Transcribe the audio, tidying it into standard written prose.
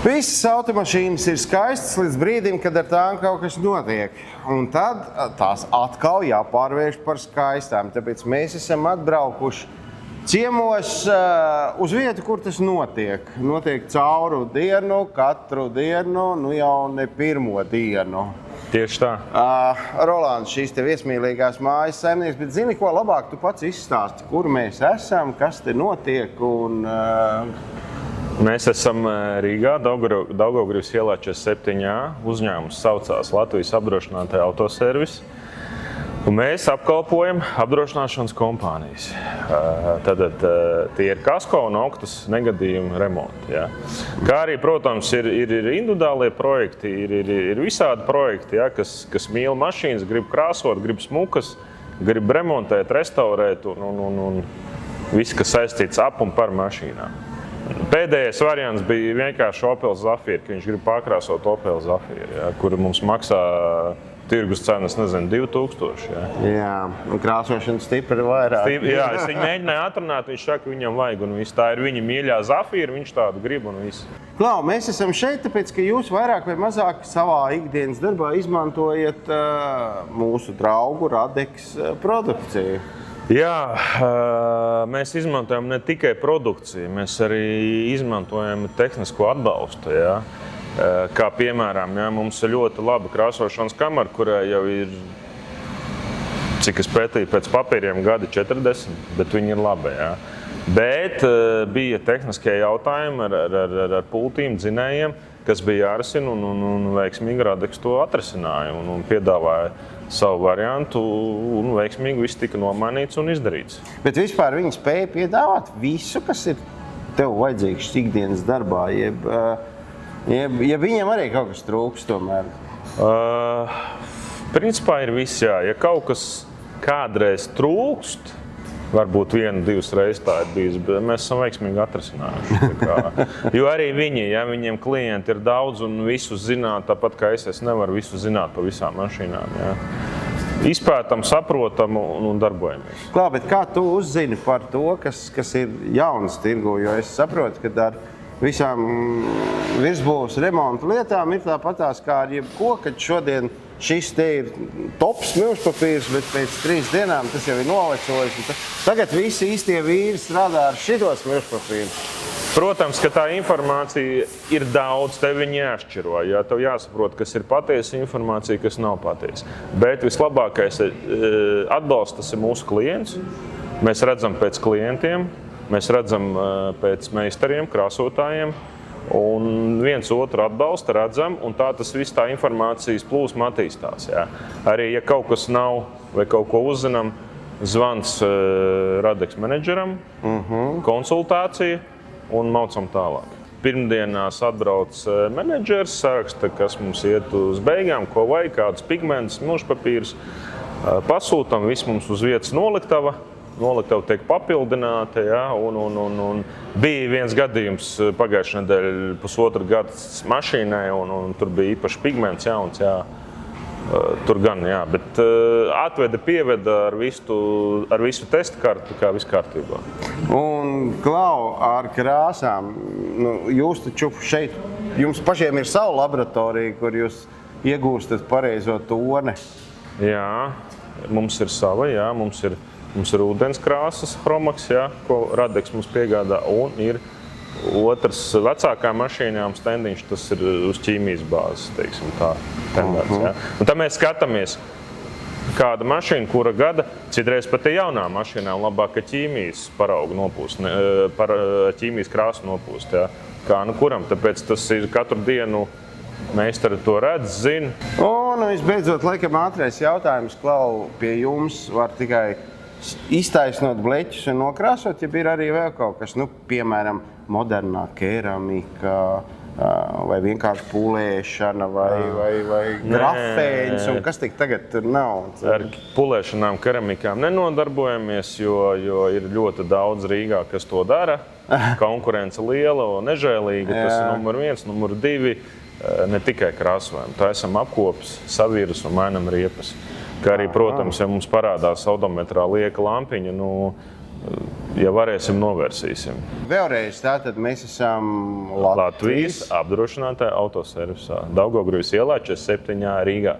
Visas automašīnas ir skaistas līdz brīdim, kad ar tām kaut kas notiek. Un tad tās atkal jāpārvērš par skaistām. Tāpēc mēs esam atbraukuši ciemos uz vietu, kur tas notiek. Notiek cauru dienu, katru dienu, nu jau ne pirmo dienu. Tieši tā. Rolands, šīs te viesmīlīgās mājas saimnieks, bet zini, ko labāk tu pats izstāsti, kur mēs esam, kas te notiek un... Mēs esam Rīgā, Daugavgrības ielā 47. Uzņēmums saucās Latvijas apdrošinātāja autoservis. Un mēs apkalpojam apdrošināšanas kompānijas. Tātad tie ir kasko un oktas negadījumu remonti. Ja. Kā arī, protams, ir individuālie projekti, ir visādi projekti, ja, kas mīl mašīnas, grib krāsot, grib smukas, grib remontēt, restaurēt un viss, kas saistīts ap un par mašīnām. Pēdējais variants bija vienkārši Opel Zafira, ka viņš grib pārkrāsot Opel Zafira, ja, kur mums maksā tirgus cenas, nezinu, 2000. Ja. Jā, un krāsošana stipri vairāk. Jā, es viņu mēģināju atrunāt, viņš saka, ka viņam vajag un viss. Tā ir viņa mīļā Zafira, viņš tādu grib un viss. Klau, mēs esam šeit, tāpēc, ka jūs vairāk vai mazāk savā ikdienas darbā izmantojat mūsu draugu Radex produkciju. Jā, mēs izmantojam ne tikai produkciju, mēs arī izmantojam tehnisko atbalstu. Jā. Kā piemēram, jā, mums ir ļoti laba krāsošanas kamera, kurai jau ir, cik es pētīju, pēc papīriem gadi 40, bet viņi ir labi. Jā. Bet bija tehniskie jautājumi ar pultīm, dzinējiem, kas bija jārisina un veiksmīgi Radex to atrisināja un piedāvāja savu variantu un veiksmīgi viss tika nomainīts un izdarīts. Bet vispār viņi spēja piedāvāt visu, kas ir tev vajadzīgs ikdienas darbā, ja viņiem arī kaut kas trūks tomēr? Principā ir viss, jā. Ja kaut kas kādreiz trūkst, varbūt 1-2 reizes tā ir bijis, bet mēs esam veiksmīgi atrisinājuši. Jo arī viņi, ja viņiem klienti ir daudz un visu zināt, tāpat kā es nevaru visu zināt pa visām mašīnām. Ja. Izpētam, saprotam un darbojamies. Klau, bet kā tu uzzini par to, kas ir jauns tirgu? Jo es saprotu, ka ar visām virsbūves remontu lietām ir tāpatās kā ar jebko, kad šodien šis te ir tops milžpapīrs, bet pēc 3 dienām tas jau ir novecojis. Tagad visi īstie vīri strādā ar šitos milžpapīrus. Protams, ka tā informācija ir daudz, tev viņi jāšķiro. Ja? Tev jāsaprot, kas ir patiesa informācija, kas nav patiesa. Bet vislabākais atbalsts tas ir mūsu klients. Mēs redzam pēc klientiem, mēs redzam pēc meistariem, krāsotājiem. Un viens otru atbalsta, redzam, un tā tas viss tā informācijas plūsma attīstās. Jā. Arī, ja kaut kas nav vai kaut ko uzzinām, zvans Radex menedžeram, konsultācija un maucam tālāk. Pirmdienās atbrauc menedžers, sāksta, kas mums iet uz beigām, ko vajag, kādus pigmentus, milžpapīrus, pasūtam, viss mums uz vietas noliktava. Noliktava tiek papildināta, ja, un bija viens gadījums pagājušajā nedēļā pusotru gads mašīnai, un tur bija īpaši pigments jauns, jā, tur gan, jā, bet atveda, pieveda ar visu testu kartu, kā viss kārtībā. Un, Klau, ar krāsām, jūs taču šeit, jums pašiem ir sava laboratorija, kur jūs iegūstat pareizo toni. Jā, mums ir sava, jā, mums ir ūdens krāsas Chromax, ja, ko Radex mums piegādā, un ir otrs vecākām mašīnām standiņš, tas ir uz ķīmijas bāzes, teiksim tā, tendēts. Ja. Un tad mēs skatāmies, kāda mašīna, kura gada, citreiz pat ir jaunā mašīnām labāk, ka ķīmijas paraugu nopūst, ķīmijas krāsu nopūst, ja. Kā nu kuram, tāpēc tas ir katru dienu meistari to redz, zina. Un visbeidzot, laikam ātrais jautājums, Klau, pie jums var tikai iztaisnot bleķus un nokrāsot, ja ir arī vēl kaut kas, piemēram, modernā keramika, vai vienkārši pūlēšana, vai grafēns, un kas tik tagad tur nav? Ar pūlēšanām, keramikām nenodarbojamies, jo ir ļoti daudz Rīgā, kas to dara. Konkurence liela un nežēlīga, tas ir numur 1, numur 2, ne tikai krāsojam. Tā esam apkopis, savirus un mainam riepas. Kā arī, protams, ja mums parādās odometrā lieka lampiņa, Ja varēsim, novērsīsim. Vēlreiz tātad mēs esam Latvijas apdrošinātāja autoservisā Daugavgrības ielā 47 Rīgā.